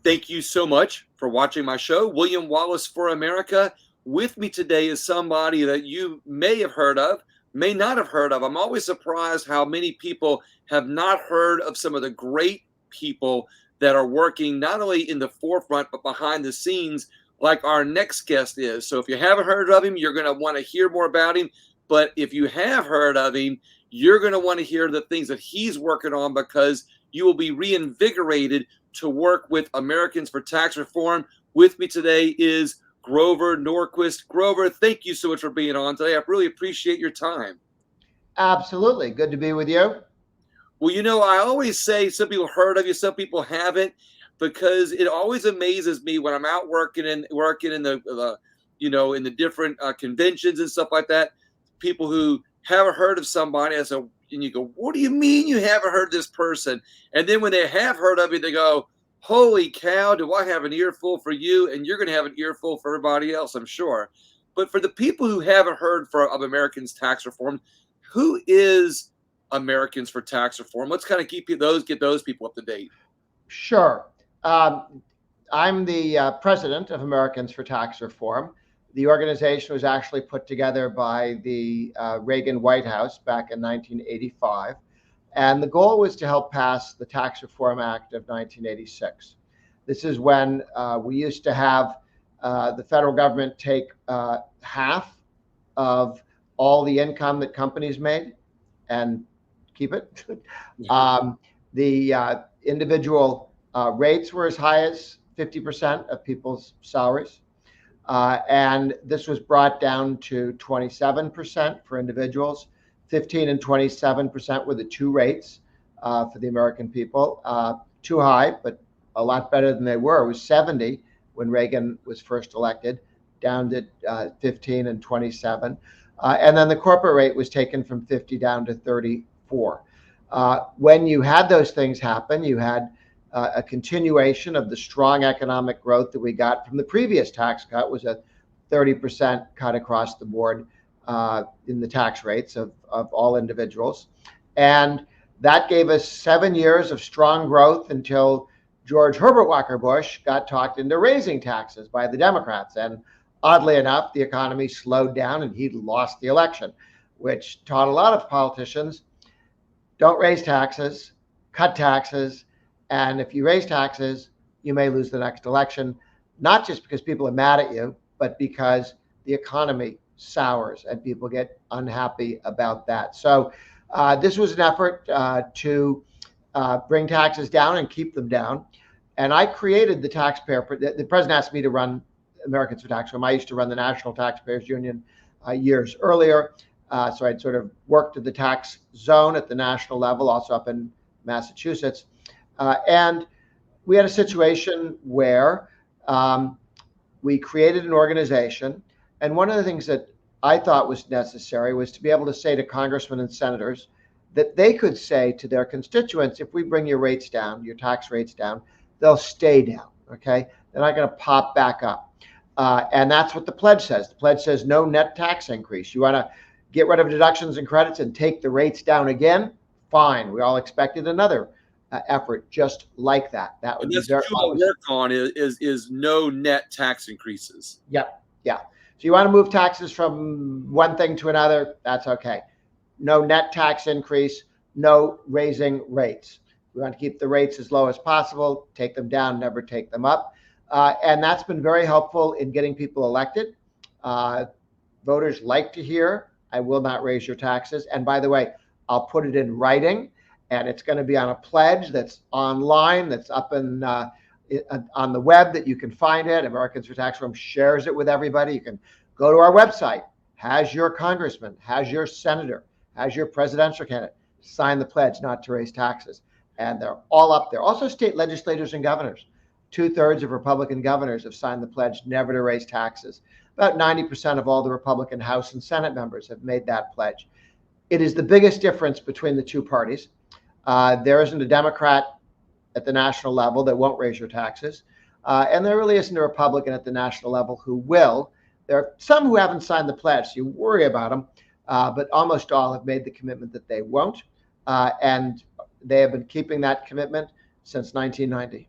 Thank you so much for watching my show. William Wallace for America. With me today is somebody that you may have heard of, may not have heard of. I'm always surprised how many people have not heard of some of the great people that are working not only in the forefront, but behind the scenes, like our next guest is. So if you haven't heard of him, you're going to want to hear more about him. But if you have heard of him, you're going to want to hear the things that he's working on, because you will be reinvigorated to work with Americans for Tax Reform. With me today is Grover Norquist. Grover, thank you so much for being on today. I really appreciate your time. Absolutely. Good to be with you. Well, I always say some people heard of you, some people haven't, because it always amazes me when I'm out working in the different conventions and stuff like that. People who haven't heard of somebody, and you go, "What do you mean you haven't heard this person?" And then when they have heard of it, they go, "Holy cow! Do I have an earful for you?" And you're going to have an earful for everybody else, I'm sure. But for the people who haven't heard of Americans tax reform, who is Americans for Tax Reform? Let's kind of get those people up to date. Sure. I'm the president of Americans for Tax Reform. The organization was actually put together by the Reagan White House back in 1985. And the goal was to help pass the Tax Reform Act of 1986. This is when we used to have the federal government take half of all the income that companies made and keep it. The individual rates were as high as 50% of people's salaries. And this was brought down to 27% for individuals. 15 and 27% were the two rates for the American people. Too high, but a lot better than they were. It was 70 when Reagan was first elected, down to 15 and 27. And then the corporate rate was taken from 50 down to 34. When you had those things happen, you had a continuation of the strong economic growth that we got from the previous tax cut. Was a 30% cut across the board in the tax rates of all individuals. And that gave us 7 years of strong growth until George Herbert Walker Bush got talked into raising taxes by the Democrats. And oddly enough, the economy slowed down and he lost the election, which taught a lot of politicians, don't raise taxes, cut taxes. And if you raise taxes, you may lose the next election, not just because people are mad at you, but because the economy sours and people get unhappy about that. So this was an effort to bring taxes down and keep them down. And I created the the president asked me to run Americans for Tax Reform. I used to run the National Taxpayers Union years earlier. So I'd sort of worked at the tax zone at the national level, also up in Massachusetts. And we had a situation where we created an organization. And one of the things that I thought was necessary was to be able to say to congressmen and senators that they could say to their constituents, if we bring your rates down, your tax rates down, they'll stay down, okay? They're not going to pop back up. And that's what the pledge says. The pledge says no net tax increase. You want to get rid of deductions and credits and take the rates down again? Fine. We all expected another effort just like that. That would And be that's very what you work on is no net tax increases. Yep. Yeah. So you want to move taxes from one thing to another, that's okay. No net tax increase, no raising rates. We want to keep the rates as low as possible, take them down, never take them up. And that's been very helpful in getting people elected. Voters like to hear, I will not raise your taxes. And by the way, I'll put it in writing, and it's going to be on a pledge that's online, that's up on the web that you can find it. Americans for Tax Reform shares it with everybody. You can go to our website, has your congressman, has your senator, has your presidential candidate sign the pledge not to raise taxes. And they're all up there. Also state legislators and governors. 2/3 of Republican governors have signed the pledge never to raise taxes. About 90% of all the Republican House and Senate members have made that pledge. It is the biggest difference between the two parties. There isn't a Democrat at the national level that won't raise your taxes. And there really isn't a Republican at the national level who will. There are some who haven't signed the pledge, so you worry about them. But almost all have made the commitment that they won't. And they have been keeping that commitment since 1990.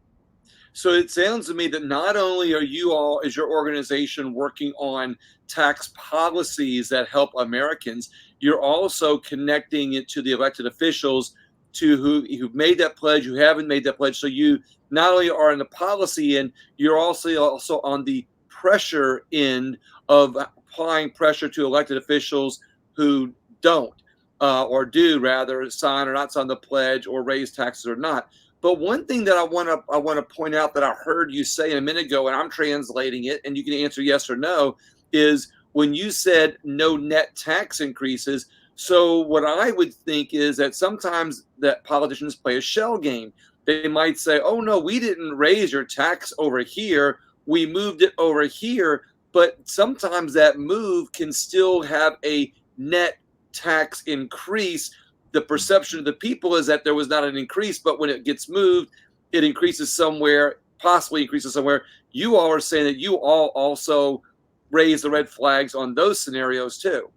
So it sounds to me that not only are you all, as your organization, working on tax policies that help Americans, you're also connecting it to the elected officials, to who've made that pledge, who haven't made that pledge. So you not only are in the policy end, you're also on the pressure end of applying pressure to elected officials who don't, or do rather, sign or not sign the pledge, or raise taxes or not. But one thing that I want to point out that I heard you say a minute ago, and I'm translating it, and you can answer yes or no, is when you said no net tax increases. So what I would think is that sometimes that politicians play a shell game. They might say, "Oh no, we didn't raise your tax over here. We moved it over here." But sometimes that move can still have a net tax increase. The perception of the people is that there was not an increase, but when it gets moved, it increases somewhere, possibly increases somewhere. You all are saying that you all also raise the red flags on those scenarios too.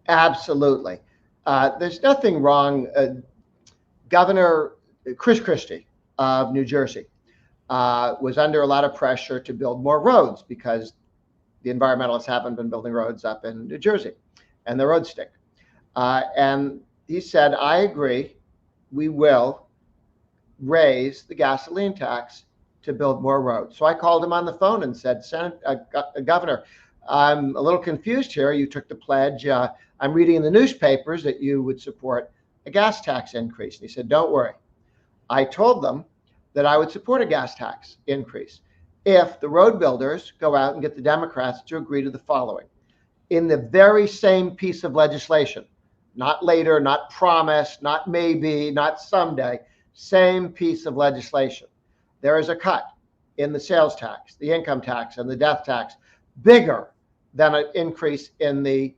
Absolutely. There's nothing wrong. Governor Chris Christie of New Jersey was under a lot of pressure to build more roads because the environmentalists haven't been building roads up in New Jersey, and the roads stink. And he said, I agree, we will raise the gasoline tax to build more roads. So I called him on the phone and said, Governor, I'm a little confused here. You took the pledge. I'm reading in the newspapers that you would support a gas tax increase. And he said, don't worry. I told them that I would support a gas tax increase if the road builders go out and get the Democrats to agree to the following. In the very same piece of legislation, not later, not promise, not maybe, not someday, same piece of legislation, there is a cut in the sales tax, the income tax, and the death tax, bigger than an increase in the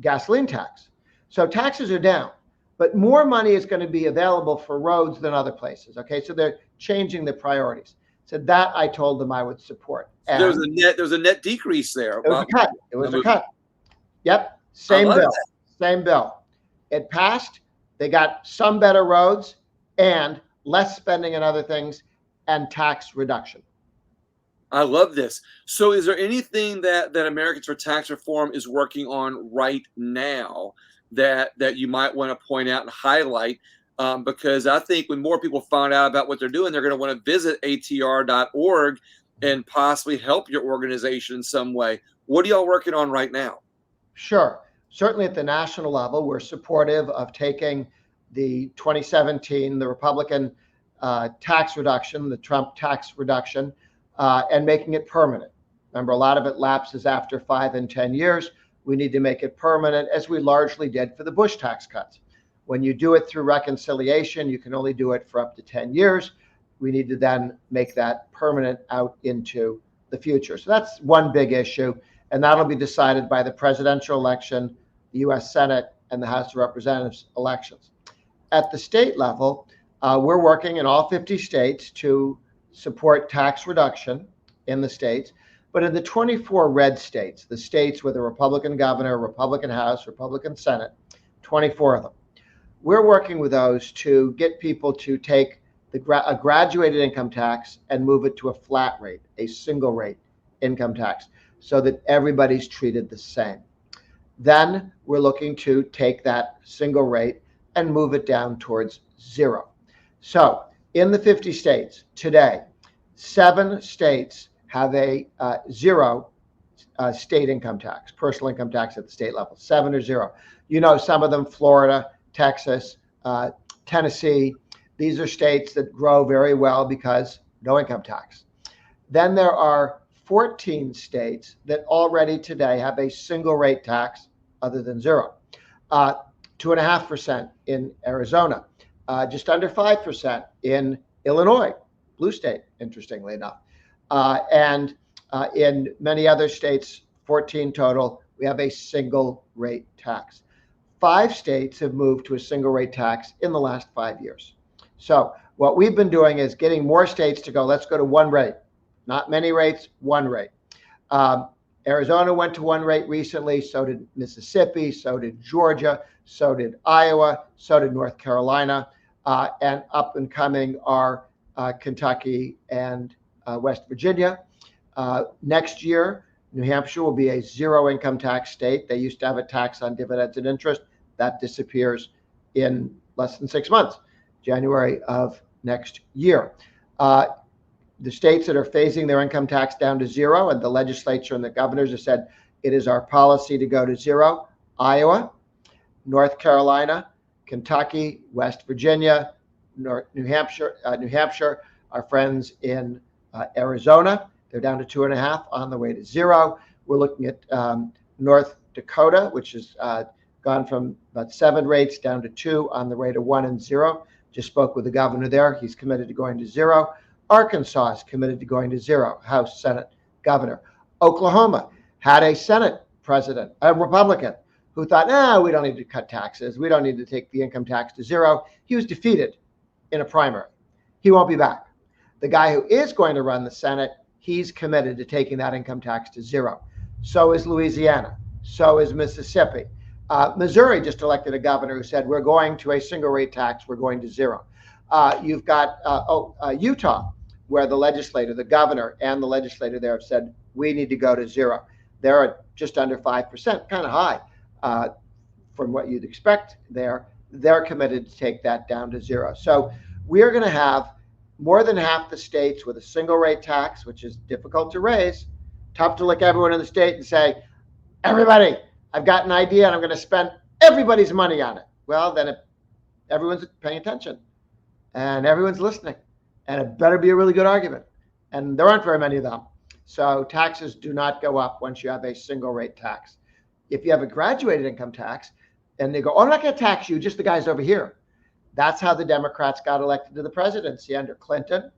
gasoline tax. So taxes are down, but more money is going to be available for roads than other places. Okay, so they're changing the priorities. So that I told them I would support. And there's a net decrease there. It was a cut. It was a cut. Yep, same bill, same bill. It passed. They got some better roads and less spending on other things and tax reduction. I love this. So is there anything that Americans for Tax Reform is working on right now that you might want to point out and highlight? Because I think when more people find out about what they're doing, they're going to want to visit atr.org and possibly help your organization in some way. What are y'all working on right now? Sure. Certainly at the national level, we're supportive of taking the 2017, the Republican tax reduction, the Trump tax reduction, and making it permanent. Remember, a lot of it lapses after 5 and 10 years. We need to make it permanent, as we largely did for the Bush tax cuts. When you do it through reconciliation, you can only do it for up to 10 years. We need to then make that permanent out into the future. So that's one big issue, and that'll be decided by the presidential election, the U.S. Senate, and the House of Representatives elections. At the state level, we're working in all 50 states to support tax reduction in the states, but in the 24 red states, the states with a Republican governor, Republican House, Republican Senate, 24 of them, we're working with those to get people to take a graduated income tax and move it to a flat rate, a single rate income tax, so that everybody's treated the same. Then we're looking to take that single rate and move it down towards zero. So in the 50 states today, 7 states have a zero state income tax, personal income tax at the state level, 7 or 0. You know, some of them, Florida, Texas, Tennessee, these are states that grow very well because no income tax. Then there are 14 states that already today have a single rate tax other than 0. 2.5% in Arizona, just under 5% in Illinois, blue state, interestingly enough. And in many other states, 14 total, we have a single rate tax. 5 states have moved to a single rate tax in the last 5 years. So what we've been doing is getting more states to go, let's go to one rate. Not many rates, one rate. Arizona went to one rate recently, so did Mississippi, so did Georgia, so did Iowa, so did North Carolina, and up and coming are Kentucky, and West Virginia. Next year, New Hampshire will be a zero income tax state. They used to have a tax on dividends and interest. That disappears in less than 6 months, January of next year. The states that are phasing their income tax down to zero, and the legislature and the governors have said it is our policy to go to zero: Iowa, North Carolina, Kentucky, West Virginia, New Hampshire, our friends in Arizona, they're down to 2.5 on the way to zero. We're looking at North Dakota, which has gone from about 7 rates down to 2 on the way to 1 and 0. Just spoke with the governor there. He's committed to going to zero. Arkansas is committed to going to zero, House, Senate, governor. Oklahoma had a Senate president, a Republican, who thought, we don't need to cut taxes. We don't need to take the income tax to zero. He was defeated in a primary. He won't be back. The guy who is going to run the Senate, he's committed to taking that income tax to zero. So is Louisiana. So is Mississippi. Missouri just elected a governor who said, we're going to a single rate tax. We're going to zero. You've got Utah, where the governor and the legislator there have said, we need to go to zero. They're at just under 5%, kind of high from what you'd expect there. They're committed to take that down to zero. So we're going to have more than half the states with a single rate tax, which is difficult to raise. Tough to look everyone in the state and say, everybody, I've got an idea and I'm going to spend everybody's money on it. Well, then everyone's paying attention and everyone's listening, and it better be a really good argument. And there aren't very many of them. So taxes do not go up once you have a single rate tax. If you have a graduated income tax and they go, I'm not going to tax you, just the guys over here. That's how the Democrats got elected to the presidency, under Clinton,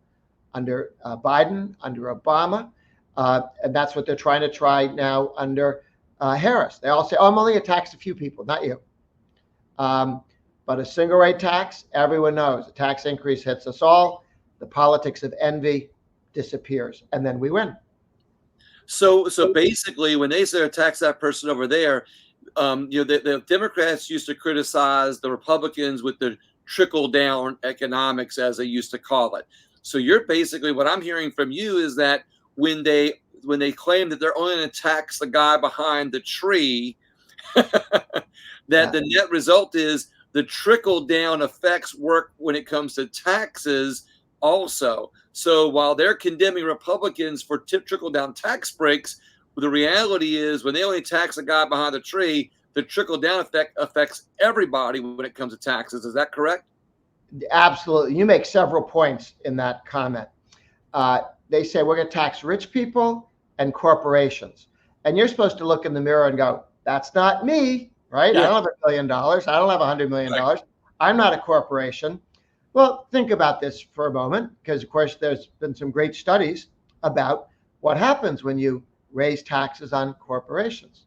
under Biden, under Obama. And that's what they're trying to try now under Harris. They all say, I'm only going to tax a few people, not you. But a single rate tax, everyone knows, a tax increase hits us all. The politics of envy disappears, and then we win. So basically, when they say tax that person over there, the Democrats used to criticize the Republicans with the trickle down economics, as they used to call it. So you're basically, what I'm hearing from you is that when they claim that they're only going to tax the guy behind the tree, that the net result is the trickle down effects work when it comes to taxes also. So while they're condemning Republicans for trickle down tax breaks, the reality is when they only tax the guy behind the tree, the trickle down effect affects everybody when it comes to taxes. Is that correct? Absolutely. You make several points in that comment. They say we're going to tax rich people and corporations. And you're supposed to look in the mirror and go, that's not me, right? Yeah. I don't have $1 billion. I don't have $100 million. Right. I'm not a corporation. Well, think about this for a moment, because, of course, there's been some great studies about what happens when you raise taxes on corporations.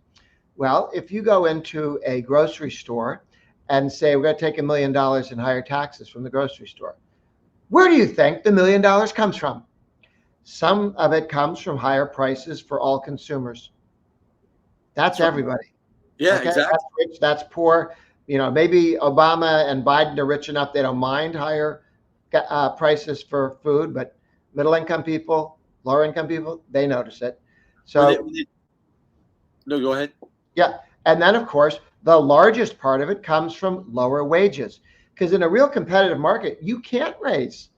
Well, if you go into a grocery store and say, we're going to take $1 million in higher taxes from the grocery store, where do you think the $1 million comes from? Some of it comes from higher prices for all consumers. That's everybody. Yeah, okay? Exactly. That's rich, that's poor. Maybe Obama and Biden are rich enough they don't mind higher prices for food, but middle-income people, lower-income people, they notice it. So, no, go ahead. Yeah, and then, of course, the largest part of it comes from lower wages, because in a real competitive market, you can't raise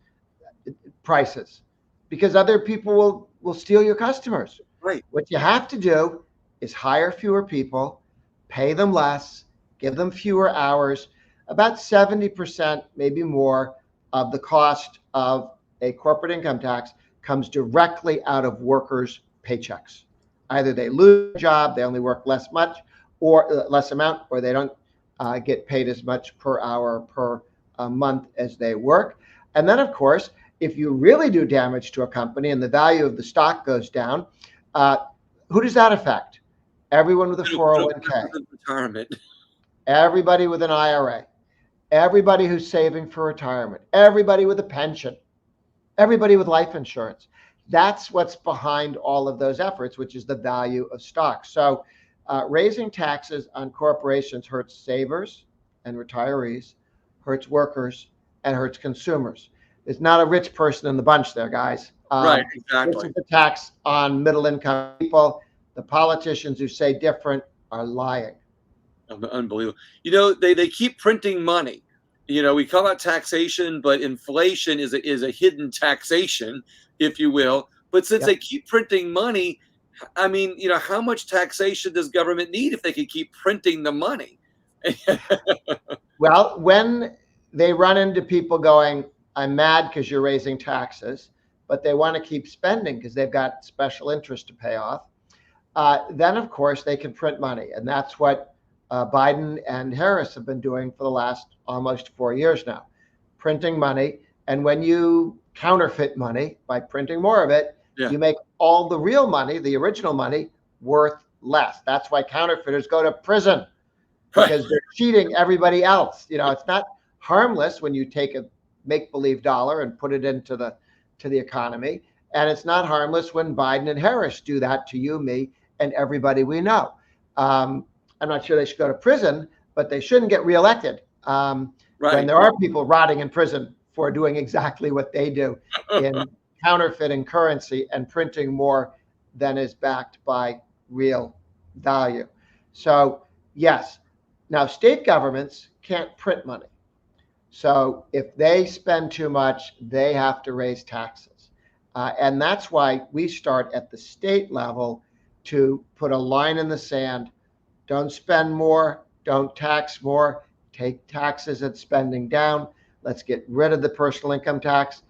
prices because other people will steal your customers. Right. What you have to do is hire fewer people, pay them less, give them fewer hours. About 70%, maybe more, of the cost of a corporate income tax comes directly out of workers' paychecks. Either they lose a job, they only work less amount, or they don't get paid as much per hour per month as they work. And then, of course, if you really do damage to a company and the value of the stock goes down, who does that affect? Everyone with a 401k. Retirement. Everybody with an IRA, everybody who's saving for retirement, everybody with a pension, everybody with life insurance. That's what's behind all of those efforts, which is the value of stocks. So raising taxes on corporations hurts savers and retirees, hurts workers, and hurts consumers. There's not a rich person in the bunch there, guys. Right, This exactly. is a tax on middle income people. The politicians who say different are lying. Unbelievable. They keep printing money. We call out taxation, but inflation is a hidden taxation, if you will. But since they Yep. keep printing money, I mean, how much taxation does government need if they can keep printing the money? Well, when they run into people going, I'm mad because you're raising taxes, but they want to keep spending because they've got special interest to pay off, then of course they can print money. And that's what Biden and Harris have been doing for the last almost 4 years now, printing money. And when you counterfeit money by printing more of it, Yeah. you make all the real money, the original money, worth less. That's why counterfeiters go to prison, Right. because they're cheating everybody else. It's not harmless when you take a make-believe dollar and put it into the economy, and it's not harmless when Biden and Harris do that to you, me, and everybody we know. I'm not sure they should go to prison, but they shouldn't get reelected when Right. there are people rotting in prison for doing exactly what they do in counterfeiting currency and printing more than is backed by real value. So, yes. Now, state governments can't print money. So if they spend too much, they have to raise taxes. And that's why we start at the state level to put a line in the sand. Don't spend more, don't tax more, take taxes and spending down. Let's get rid of the personal income tax.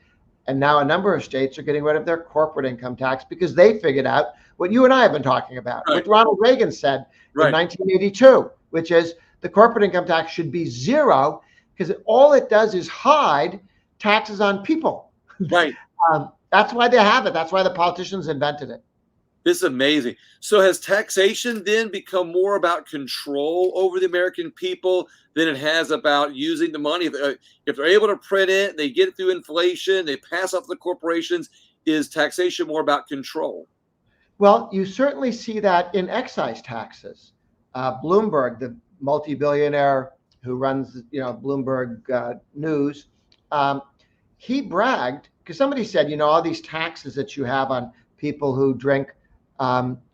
And now a number of states are getting rid of their corporate income tax because they figured out what you and I have been talking about, Right. what Ronald Reagan said in 1982, which is the corporate income tax should be zero because all it does is hide taxes on people. Right. That's why they have it. That's why the politicians invented it. This is amazing. So has taxation then become more about control over the American people than it has about using the money? If they're able to print it, they get it through inflation, they pass off the corporations. Is taxation more about control? Well, you certainly see that in excise taxes. Bloomberg, the multi-billionaire who runs, Bloomberg News, he bragged because somebody said, all these taxes that you have on people who drink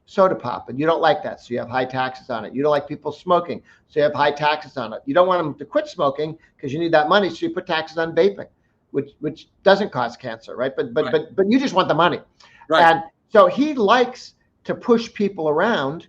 soda pop, and you don't like that, so you have high taxes on it. You don't like people smoking, so you have high taxes on it. You don't want them to quit smoking because you need that money, so you put taxes on vaping, which doesn't cause cancer, right? But you just want the money, Right. And so he likes to push people around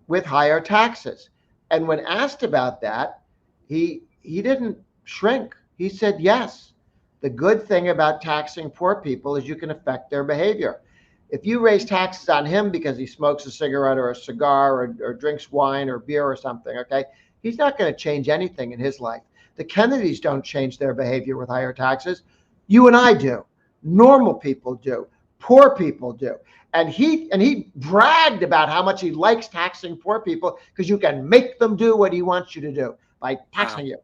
with higher taxes. And when asked about that, he didn't shrink. He said, yes, the good thing about taxing poor people is you can affect their behavior. If you raise taxes on him because he smokes a cigarette or a cigar or drinks wine or beer or something, okay, he's not going to change anything in his life. The Kennedys don't change their behavior with higher taxes. You and I do. Normal people do. Poor people do. And he bragged about how much he likes taxing poor people because you can make them do what he wants you to do by taxing you,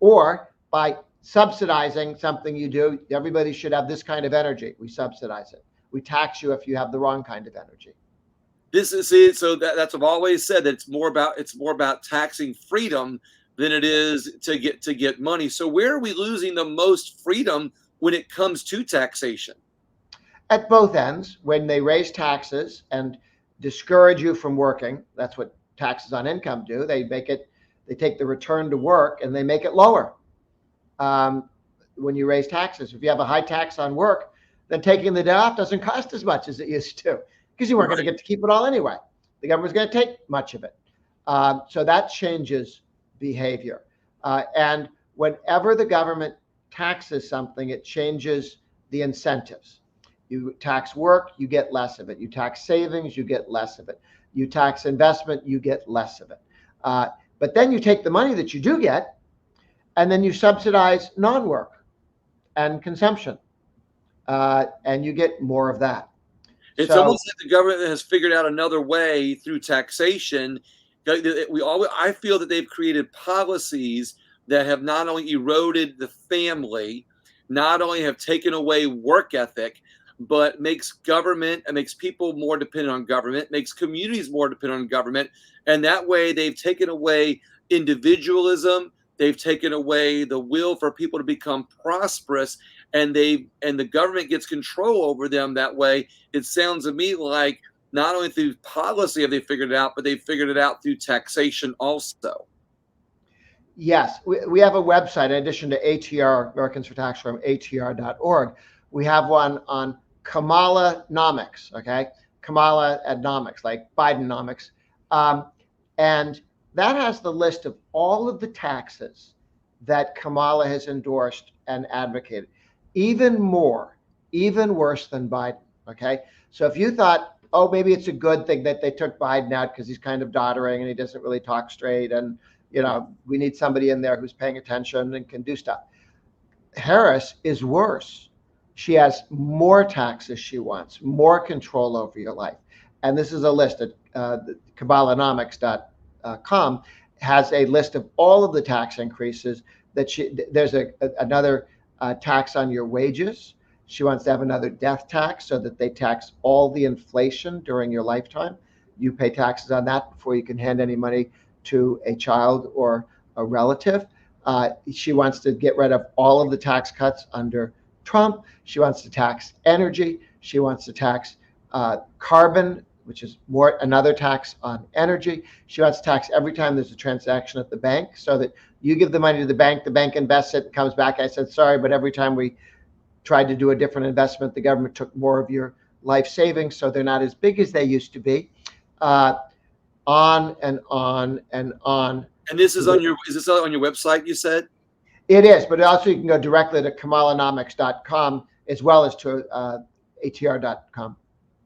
or by subsidizing something you do. Everybody should have this kind of energy. We subsidize it. We tax you if you have the wrong kind of energy. This is it. So that's what I've always said. That it's more about taxing freedom than it is to get money. So where are we losing the most freedom when it comes to taxation? At both ends, when they raise taxes and discourage you from working, that's what taxes on income do. They take the return to work and they make it lower. When you raise taxes, if you have a high tax on work, then taking the day off doesn't cost as much as it used to because you weren't going to get to keep it all anyway. The government's going to take much of it. So that changes behavior. And whenever the government taxes something, it changes the incentives. You tax work, you get less of it. You tax savings, you get less of it. You tax investment, you get less of it. But then you take the money that you do get, and then you subsidize non-work and consumption, and you get more of that. It's almost like the government has figured out another way through taxation. I feel that they've created policies that have not only eroded the family, not only have taken away work ethic, but makes people more dependent on government, makes communities more dependent on government. And that way they've taken away individualism. They've taken away the will for people to become prosperous. and the government gets control over them that way. It sounds to me like not only through policy have they figured it out, but they figured it out through taxation also. Yes, we have a website in addition to ATR, Americans for Tax Reform, ATR.org. We have one on Kamala-nomics, okay? Kamala-adnomics, like Bidenomics. And that has the list of all of the taxes that Kamala has endorsed and advocated. Even more, even worse than Biden, okay? So if you thought, oh, maybe it's a good thing that they took Biden out because he's kind of doddering and he doesn't really talk straight, and we need somebody in there who's paying attention and can do stuff. Harris is worse. She has more taxes she wants, more control over your life. And this is a list at Kabalanomics.com has a list of all of the tax increases that there's another tax on your wages. She wants to have another death tax so that they tax all the inflation during your lifetime. You pay taxes on that before you can hand any money to a child or a relative. She wants to get rid of all of the tax cuts under Trump. She wants to tax energy. She wants to tax carbon, which is another tax on energy. She wants to tax every time there's a transaction at the bank, so that you give the money to the bank invests it, and comes back. I said, sorry, but every time we tried to do a different investment, the government took more of your life savings, so they're not as big as they used to be. On and on and on. And this is on your website, you said? It is, but also you can go directly to Kamalanomics.com as well as to ATR.com.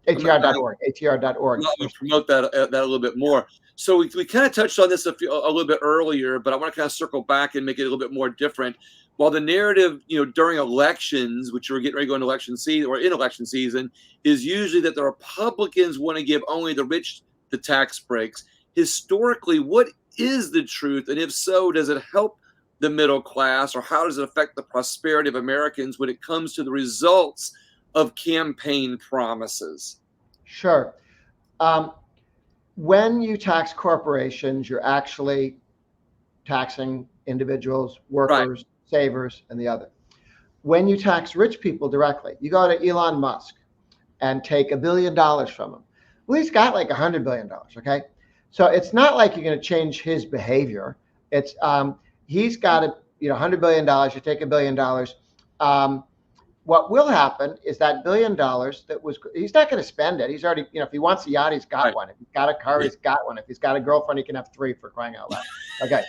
ATR.org. ATR.org. We'll promote that a little bit more. So we kind of touched on this a little bit earlier, but I want to kind of circle back and make it a little bit more different. While the narrative, during elections, which we're getting ready to go into election season or in election season, is usually that the Republicans want to give only the rich the tax breaks. Historically, what is the truth? And if so, does it help the middle class, or how does it affect the prosperity of Americans when it comes to the results of campaign promises? Sure. When you tax corporations, you're actually taxing individuals, workers, savers, and the other. When you tax rich people directly, you go to Elon Musk and take $1 billion from him. Well, he's got like $100 billion, okay? So it's not like you're going to change his behavior. It's he's got $100 billion. You take $1 billion. What will happen is that $1 billion he's not going to spend it. He's already, if he wants a yacht, he's got one. If he's got a car, he's got one. If he's got a girlfriend, he can have 3, for crying out loud. Okay.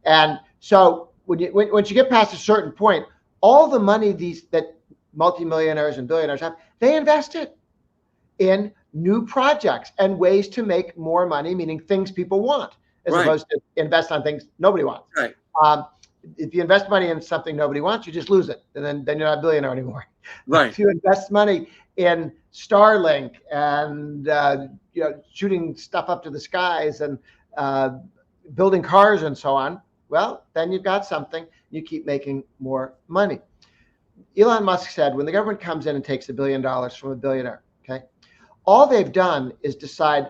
And so once you get past a certain point, all the money that multimillionaires and billionaires have, they invest it in new projects and ways to make more money, meaning things people want, as opposed to invest on things nobody wants. Right. If you invest money in something nobody wants, you just lose it, and then you're not a billionaire anymore. Right. If you invest money in Starlink and shooting stuff up to the skies and building cars and so on, well, then you've got something. You keep making more money. Elon Musk said, when the government comes in and takes $1 billion from a billionaire, okay, all they've done is decide,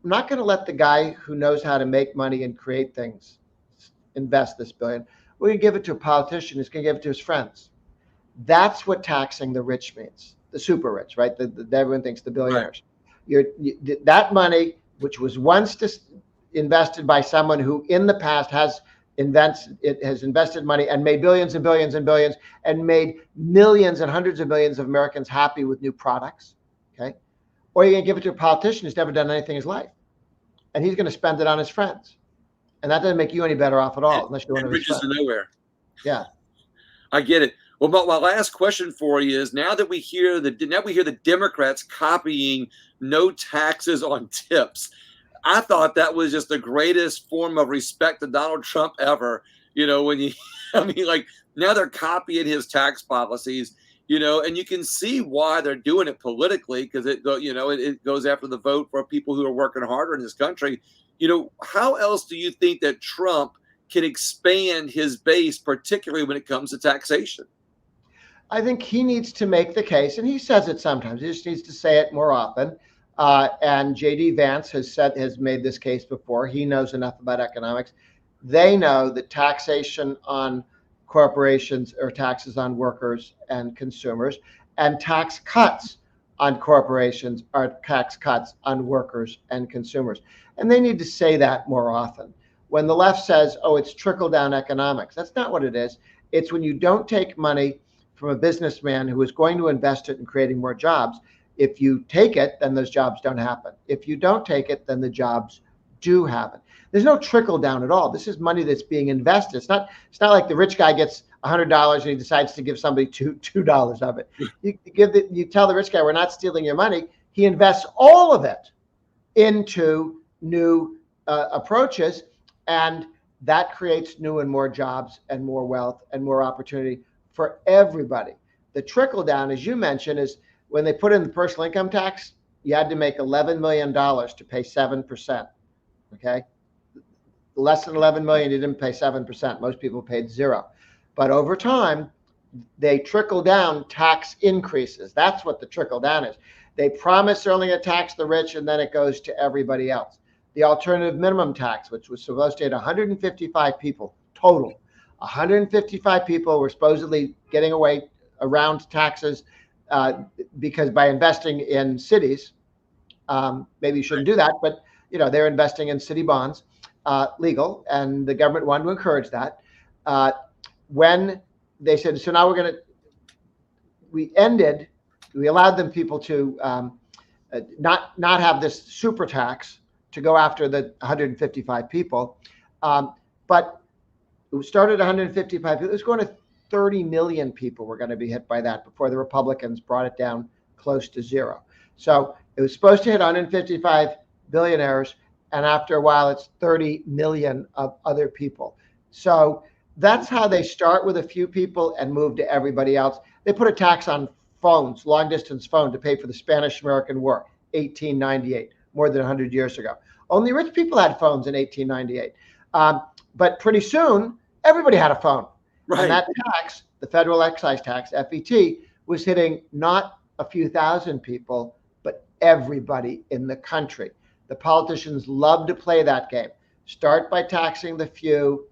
I'm not going to let the guy who knows how to make money and create things invest this billion. We're going to give it to a politician who's going to give it to his friends. That's what taxing the rich means, the super rich, right? Everyone thinks the billionaires. Right. That money, which was once invested by someone who in the past has invested money and made billions and billions and billions and made millions and hundreds of millions of Americans happy with new products, okay? Or you're going to give it to a politician who's never done anything in his life, and he's going to spend it on his friends. And that doesn't make you any better off at all, unless you're one of his friends. Riches to nowhere. Yeah. I get it. Well, my last question for you is, now we hear the Democrats copying no taxes on tips. I thought that was just the greatest form of respect to Donald Trump ever. Now they're copying his tax policies, and you can see why they're doing it politically, because it goes after the vote for people who are working harder in this country. How else do you think that Trump can expand his base, particularly when it comes to taxation? I think he needs to make the case, and he says it sometimes. He just needs to say it more often. And J.D. Vance has made this case before. He knows enough about economics. They know that taxation on corporations or taxes on workers and consumers, and tax cuts on corporations are tax cuts on workers and consumers. And they need to say that more often. When the left says, oh, it's trickle down economics, that's not what it is. It's when you don't take money from a businessman who is going to invest it in creating more jobs. If you take it, then those jobs don't happen. If you don't take it, then the jobs do happen. There's no trickle down at all. This is money that's being invested. It's not like the rich guy gets $100 and he decides to give somebody $2 of it. You tell the rich guy, we're not stealing your money. He invests all of it into new approaches, and that creates new and more jobs and more wealth and more opportunity for everybody. The trickle down, as you mentioned, is when they put in the personal income tax, you had to make $11 million to pay 7%. Okay. Less than 11 million, you didn't pay 7%. Most people paid 0. But over time, they trickle down tax increases. That's what the trickle down is. They promise they're only going to tax the rich, and then it goes to everybody else. The alternative minimum tax, which was supposed to hit 155 people total. 155 people were supposedly getting away around taxes because by investing in cities, maybe you shouldn't do that, but they're investing in city bonds, legal, and the government wanted to encourage that. When they said, so now we allowed them people to not have this super tax to go after the 155 people, but it started 155 people. It was going to 30 million people were going to be hit by that before the Republicans brought it down close to 0. So it was supposed to hit 155 billionaires, and after a while, it's 30 million of other people. So that's how they start with a few people and move to everybody else. They put a tax on phones, long distance phone, to pay for the Spanish-American War, 1898, more than 100 years ago. Only rich people had phones in 1898. But pretty soon, everybody had a phone. Right. And that tax, the federal excise tax, FET, was hitting not a few thousand people, but everybody in the country. The politicians love to play that game. Start by taxing the few,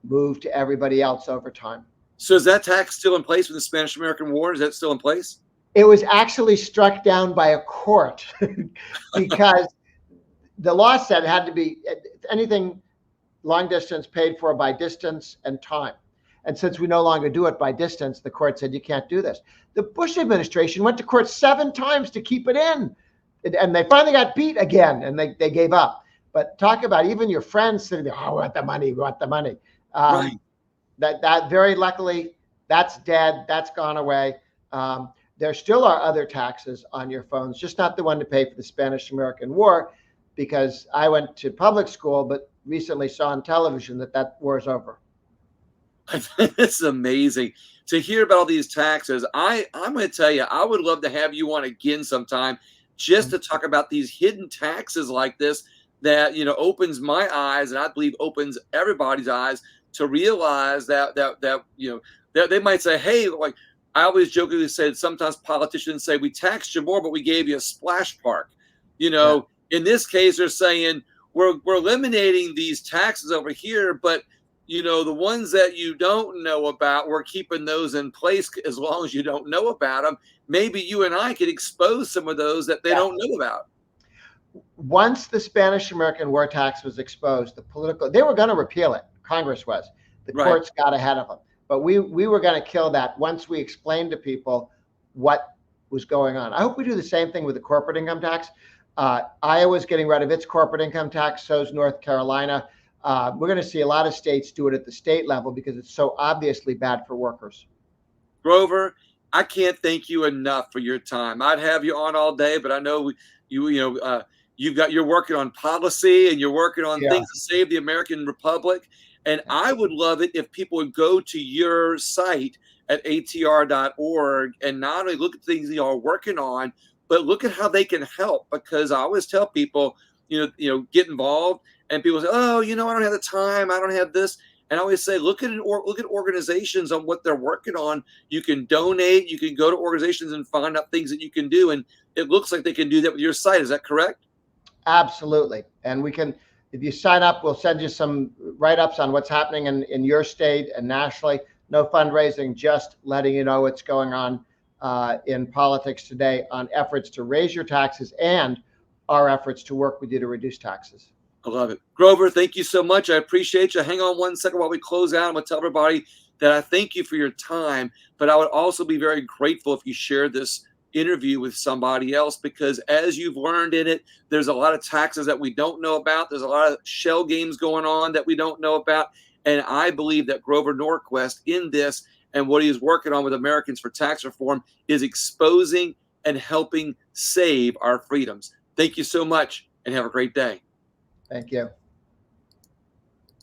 move to everybody else over time. So is that tax still in place with the Spanish-American War? Is that still in place? It was actually struck down by a court because the law said it had to be anything long distance paid for by distance and time. And since we no longer do it by distance, the court said you can't do this. The Bush administration went to court 7 times to keep it in. And they finally got beat again, and they gave up. But talk about even your friends sitting there, oh, we want the money, we want the money. Right. That very luckily, that's dead, that's gone away. There still are other taxes on your phones, just not the one to pay for the Spanish-American War, because I went to public school, but recently saw on television that war is over. It's amazing to hear about all these taxes. I'm going to tell you, I would love to have you on again sometime just to talk about these hidden taxes like this that, opens my eyes, and I believe opens everybody's eyes to realize that they might say, hey, like I always jokingly said, sometimes politicians say, we taxed you more, but we gave you a splash park. In this case, they're saying we're eliminating these taxes over here, but the ones that you don't know about, we're keeping those in place as long as you don't know about them. Maybe you and I could expose some of those that they don't know about. Once the Spanish-American War tax was exposed, they were going to repeal it. Congress was. The courts got ahead of them. But we were going to kill that once we explained to people what was going on. I hope we do the same thing with the corporate income tax. Iowa's getting rid of its corporate income tax. So is North Carolina. We're going to see a lot of states do it at the state level because it's so obviously bad for workers. Grover, I can't thank you enough for your time. I'd have you on all day, but I know you're working on policy and you're working on things to save the American Republic. And I would love it if people would go to your site at atr.org and not only look at things you are working on, but look at how they can help. Because I always tell people, get involved. And people say, oh, I don't have the time. I don't have this. And I always say, look at organizations on what they're working on. You can donate. You can go to organizations and find out things that you can do. And it looks like they can do that with your site. Is that correct? Absolutely. And we can, if you sign up, we'll send you some write-ups on what's happening in your state and nationally. No fundraising, just letting you know what's going on in politics today on efforts to raise your taxes and our efforts to work with you to reduce taxes. I love it. Grover, thank you so much. I appreciate you. Hang on one second while we close out. I'm going to tell everybody that I thank you for your time, but I would also be very grateful if you shared this interview with somebody else, because as you've learned in it, there's a lot of taxes that we don't know about. There's a lot of shell games going on that we don't know about. And I believe that Grover Norquist in this and what he is working on with Americans for Tax Reform is exposing and helping save our freedoms. Thank you so much and have a great day. Thank you.